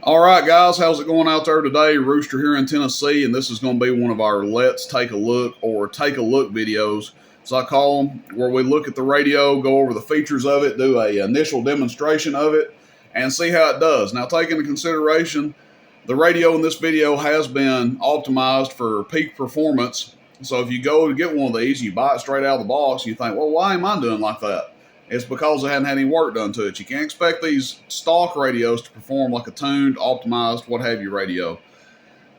All right, guys, how's it going out there today? Rooster here in Tennessee, and this is going to be one of our Let's Take a Look or Take a Look videos, as I call them, where we look at the radio, go over the features of it, do a initial demonstration of it, and see how it does. Now, taking into consideration, the radio in this video has been optimized for peak performance, so if you go to get one of these, you buy it straight out of the box, you think, well, why am I doing like that? It's because it hadn't had any work done to it. You can't expect these stock radios to perform like a tuned, optimized, what have you radio.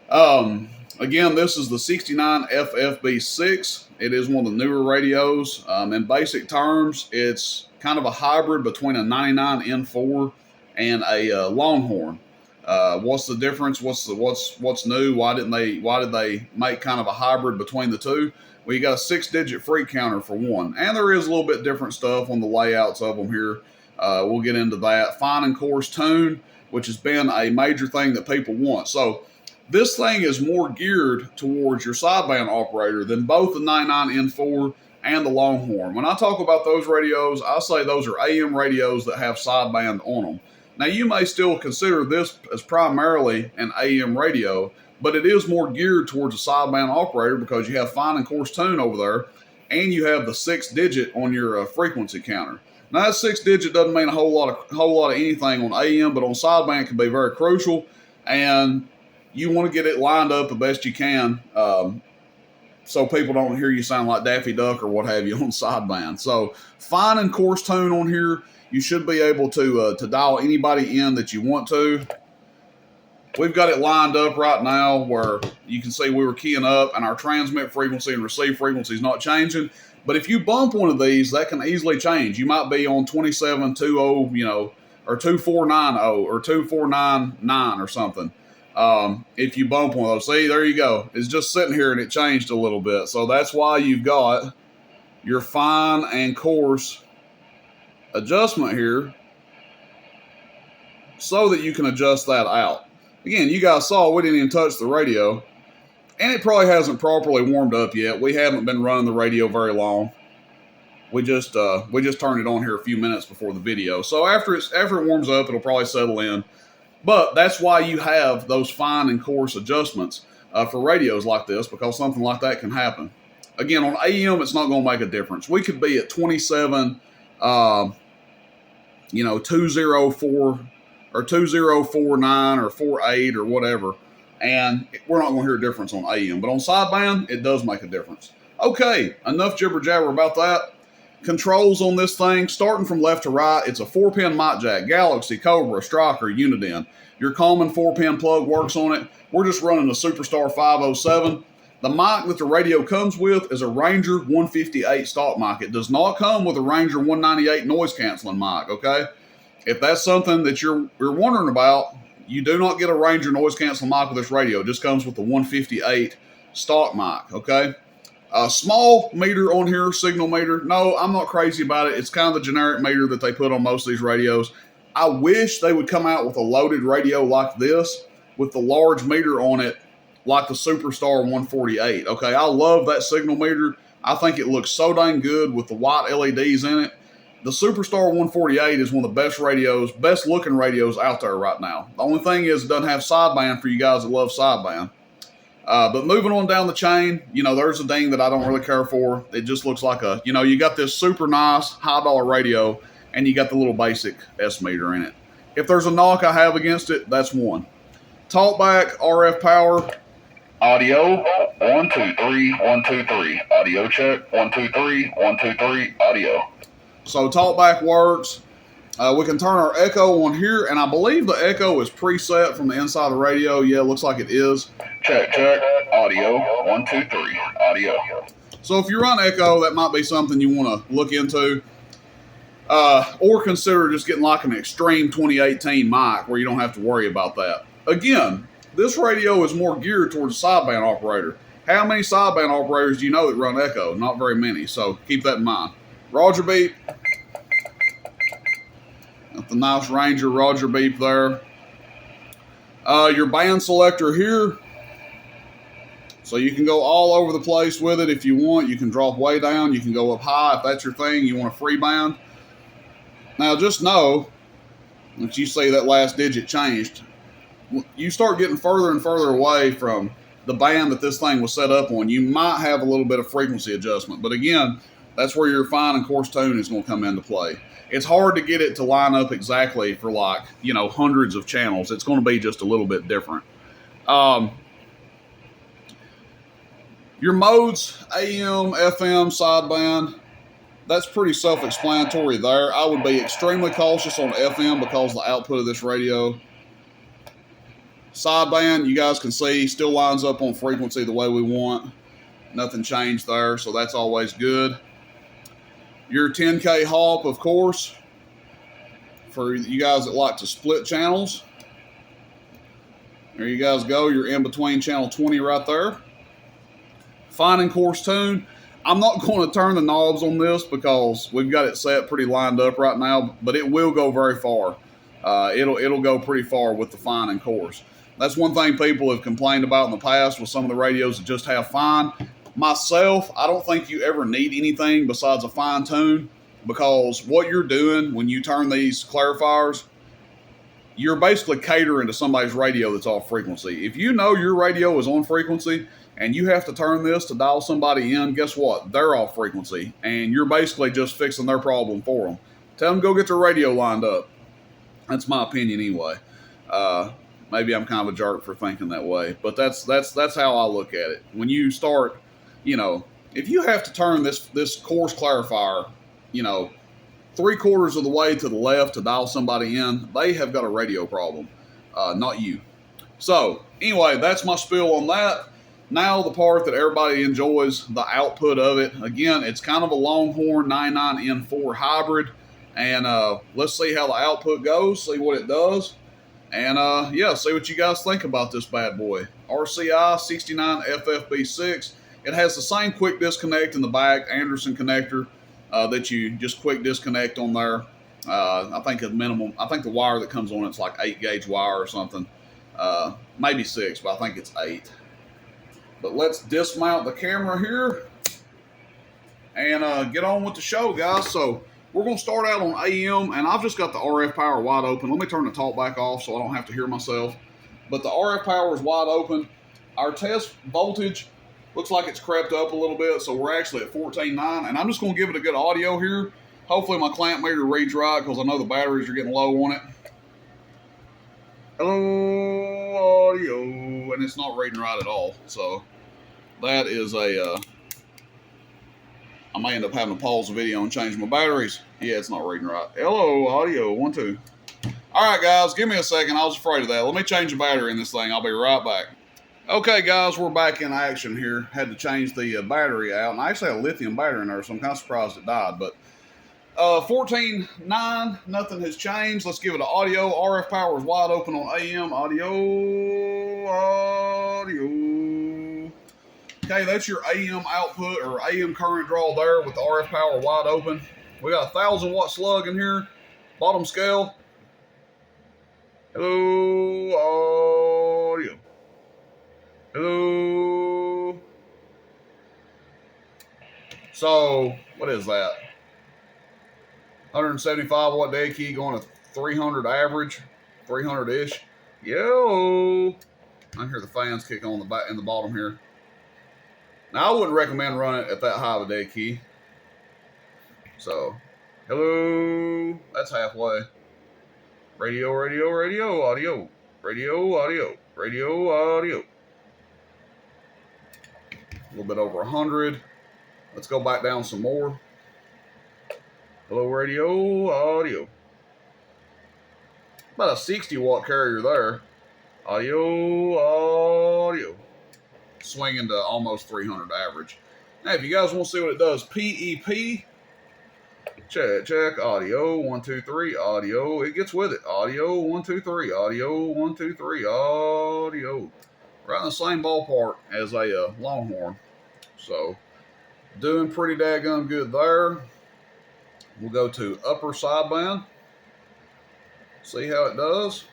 Again, this is the 69FFB6. It is one of the newer radios. In basic terms, it's kind of a hybrid between a 99N4 and a Longhorn. What's the difference? What's new? Why did they make kind of a hybrid between the two? Well, you got a 6-digit freak counter for one, and there is a little bit different stuff on the layouts of them here. We'll get into that. Fine and coarse tune, which has been a major thing that people want. So this thing is more geared towards your sideband operator than both the 99N4 and the Longhorn. When I talk about those radios, I say those are AM radios that have sideband on them. Now, you may still consider this as primarily an AM radio, but it is more geared towards a sideband operator because you have fine and coarse tune over there, and you have the 6-digit on your frequency counter. Now, that 6-digit doesn't mean a whole lot of anything on AM, but on sideband it can be very crucial, and you want to get it lined up the best you can, so people don't hear you sound like Daffy Duck or what have you on sideband. So, fine and coarse tune on here. You should be able to dial anybody in that you want to. We've got it lined up right now where you can see we were keying up and our transmit frequency and receive frequency is not changing. But if you bump one of these, that can easily change. You might be on 2720, or 2490 or 2499 or something. If you bump one of those, see, there you go. It's just sitting here and it changed a little bit. So that's why you've got your fine and coarse adjustment here so that you can adjust that out. Again, you guys saw we didn't even touch the radio, and it probably hasn't properly warmed up yet. We haven't been running the radio very long. We just turned it on here a few minutes before the video. So after it warms up, it'll probably settle in. But that's why you have those fine and coarse adjustments for radios like this, because something like that can happen. Again, on AM, it's not going to make a difference. We could be at 27, 204 or 2049 or 48 or whatever, and we're not going to hear a difference on AM. But on sideband, it does make a difference. Okay, enough jibber jabber about that. Controls on this thing, starting from left to right, it's a 4-pin mic jack, Galaxy, Cobra, Striker, Uniden. Your common 4-pin plug works on it. We're just running a Superstar 507. The mic that the radio comes with is a Ranger 158 stock mic. It does not come with a Ranger 198 noise canceling mic, okay? If that's something that you're wondering about, you do not get a Ranger noise canceling mic with this radio. It just comes with the 158 stock mic, okay? A small meter on here, signal meter. No, I'm not crazy about it. It's kind of the generic meter that they put on most of these radios. I wish they would come out with a loaded radio like this with the large meter on it, like the Superstar 148. Okay, I love that signal meter. I think it looks so dang good with the white LEDs in it. The Superstar 148 is one of the best looking radios out there right now. The only thing is it doesn't have sideband for you guys that love sideband. But moving on down the chain, there's a ding that I don't really care for. It just looks like you got this super nice high dollar radio and you got the little basic S meter in it. If there's a knock I have against it, that's one. Talkback, RF power. Audio, 1, 2, 3, 1, 2, 3. Audio check, 1, 2, 3, 1, 2, 3, audio. So talkback works. We can turn our echo on here, and I believe the echo is preset from the inside of the radio. Yeah, it looks like it is. Check, audio, 1, 2, 3, audio. So if you run echo, that might be something you want to look into. Or consider just getting like an Extreme 2018 mic where you don't have to worry about that. Again, this radio is more geared towards a sideband operator. How many sideband operators do you know that run echo? Not very many, so keep that in mind. Roger beep. Got the nice Ranger Roger beep there. Your band selector here. So you can go all over the place with it if you want. You can drop way down. You can go up high if that's your thing. You want a free band. Now just know that you see that last digit changed. you start getting further and further away from the band that this thing was set up on, you might have a little bit of frequency adjustment. But again, that's where your fine and coarse tune is going to come into play. It's hard to get it to line up exactly for hundreds of channels. It's going to be just a little bit different. Your modes, AM, FM, sideband, that's pretty self-explanatory there. I would be extremely cautious on FM because the output of this radio. Sideband, you guys can see, still lines up on frequency the way we want. Nothing changed there, so that's always good. Your 10K hop, of course, for you guys that like to split channels. There you guys go. You're in between channel 20 right there. Fine and coarse tune. I'm not going to turn the knobs on this because we've got it set pretty lined up right now, but it will go very far. It'll go pretty far with the fine and coarse. That's one thing people have complained about in the past with some of the radios that just have fine. Myself, I don't think you ever need anything besides a fine tune, because what you're doing when you turn these clarifiers, you're basically catering to somebody's radio that's off frequency. If you know your radio is on frequency and you have to turn this to dial somebody in, guess what? They're off frequency, and you're basically just fixing their problem for them. Tell them to go get their radio lined up. That's my opinion anyway. Maybe I'm kind of a jerk for thinking that way, but that's how I look at it. When you start, if you have to turn this coarse clarifier, 3/4 of the way to the left to dial somebody in, they have got a radio problem, not you. So anyway, that's my spiel on that. Now the part that everybody enjoys, the output of it. Again, it's kind of a Longhorn 99N4 hybrid, and let's see how the output goes, see what it does. And see what you guys think about this bad boy. RCI-69FFB6. It has the same quick disconnect in the back, Anderson connector, that you just quick disconnect on there. I think at minimum, the wire that comes on it's like 8-gauge wire or something. Maybe 6, but I think it's 8. But let's dismount the camera here and get on with the show, guys. So we're going to start out on AM, and I've just got the RF power wide open. Let me turn the talk back off so I don't have to hear myself. But the RF power is wide open. Our test voltage looks like it's crept up a little bit, so we're actually at 14.9, and I'm just going to give it a good audio here. Hopefully my clamp meter reads right because I know the batteries are getting low on it. Hello, audio, and it's not reading right at all. So that is I may end up having to pause the video and change my batteries. Yeah, it's not reading right. Hello, audio, 1, 2. All right, guys, give me a second. I was afraid of that. Let me change the battery in this thing. I'll be right back. Okay, guys, we're back in action here. Had to change the battery out, and I actually had a lithium battery in there, so I'm kind of surprised it died. But 14.9, nothing has changed. Let's give it an audio. RF power is wide open on AM. Audio. Okay, that's your AM output or AM current draw there with the RF power wide open. We got a 1,000-watt slug in here. Bottom scale. Hello, audio. Hello. So, what is that? 175-watt dead key going to 300 average, 300-ish. Yo. I can hear the fans kick on the back in the bottom here. Now, I wouldn't recommend running it at that high of a dead key. So, hello. That's halfway. Radio, radio, radio, audio. Radio, audio. Radio, audio. A little bit over 100. Let's go back down some more. Hello, radio, audio. About a 60-watt carrier there. Audio, audio. Swinging to almost 300 average. Now, if you guys want to see what it does, PEP. Check, audio, 1, 2, 3, audio. It gets with it. Audio, 1, 2, 3, audio, 1, 2, 3, audio. Right in the same ballpark as a Longhorn. So, doing pretty daggone good there. We'll go to upper sideband. See how it does.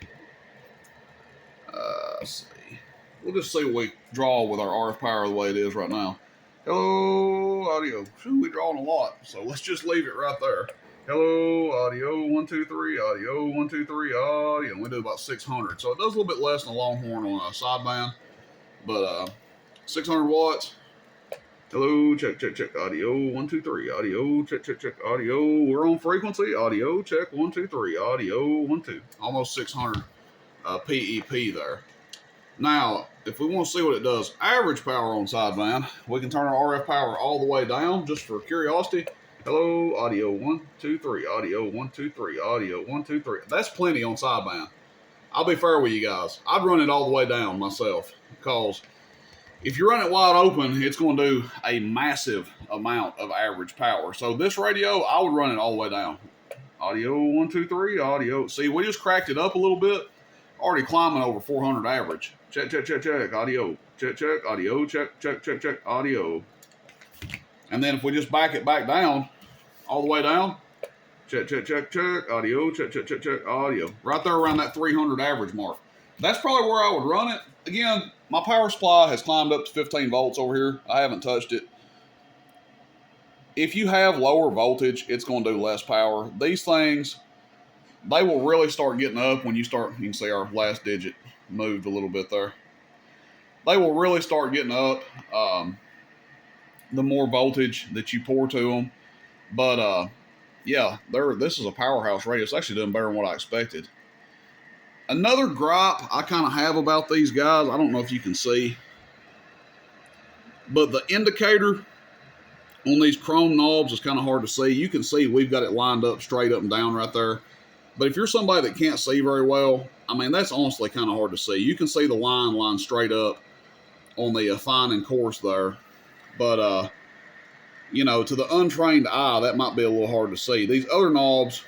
Let's see. We'll just see what we draw with our RF power the way it is right now. Hello, audio. We're drawing a lot, so let's just leave it right there. Hello, audio, 1, 2, 3, audio, 1, 2, 3, audio. We do about 600. So it does a little bit less than a Longhorn on a sideband, but 600 watts. Hello, check, check, check, audio, 1, 2, 3, audio, check, check, check, audio. We're on frequency, audio, check, 1, 2, 3, audio, 1, 2. Almost 600 PEP there. Now, if we want to see what it does, average power on sideband, we can turn our RF power all the way down just for curiosity. Hello, audio, 1, 2, 3, audio, 1, 2, 3, audio, 1, 2, 3. That's plenty on sideband. I'll be fair with you guys. I'd run it all the way down myself because if you run it wide open, it's going to do a massive amount of average power. So this radio, I would run it all the way down. Audio, 1, 2, 3, audio. See, we just cracked it up a little bit. Already climbing over 400 average. Check, check, check, check, audio. Check, check, audio. Check, check, check, check, audio. And then if we just back it back down, all the way down, check, check, check, check, audio. Check, check, check, check, audio. Right there around that 300 average mark. That's probably where I would run it. Again, my power supply has climbed up to 15 volts over here. I haven't touched it. If you have lower voltage, it's going to do less power. These things, they will really start getting up when you start, you can see our last digit moved a little bit there. They will really start getting up the more voltage that you pour to them. But yeah, this is a Powerhouse radio. It's actually doing better than what I expected. Another gripe I kind of have about these guys, I don't know if you can see, but the indicator on these chrome knobs is kind of hard to see. You can see we've got it lined up straight up and down right there. But if you're somebody that can't see very well, I mean, that's honestly kind of hard to see. You can see the line straight up on the fine and coarse there. But, you know, to the untrained eye, that might be a little hard to see. These other knobs,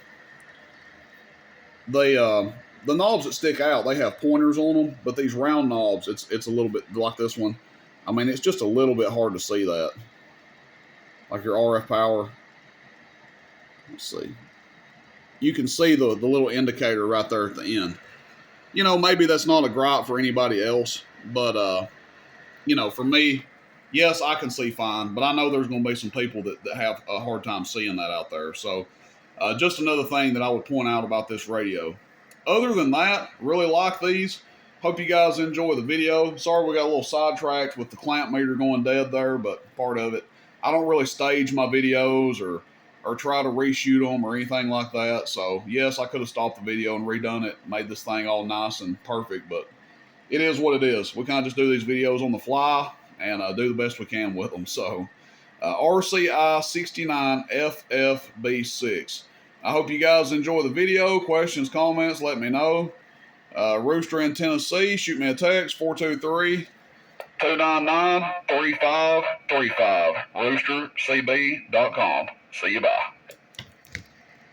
the knobs that stick out, they have pointers on them. But these round knobs, it's a little bit like this one. I mean, it's just a little bit hard to see that. Like your RF power. Let's see. You can see the little indicator right there at the end. You know, maybe that's not a gripe for anybody else, but, you know, for me, yes, I can see fine, but I know there's going to be some people that have a hard time seeing that out there. So, just another thing that I would point out about this radio. Other than that, really like these. Hope you guys enjoy the video. Sorry we got a little sidetracked with the clamp meter going dead there, but part of it. I don't really stage my videos or try to reshoot them or anything like that. So, yes, I could have stopped the video and redone it, made this thing all nice and perfect, but it is what it is. We kind of just do these videos on the fly and do the best we can with them. So, RCI-FFB6. I hope you guys enjoy the video. Questions, comments, let me know. Rooster in Tennessee, shoot me a text, 423 299-3535. RoosterCB.com. See you, bye.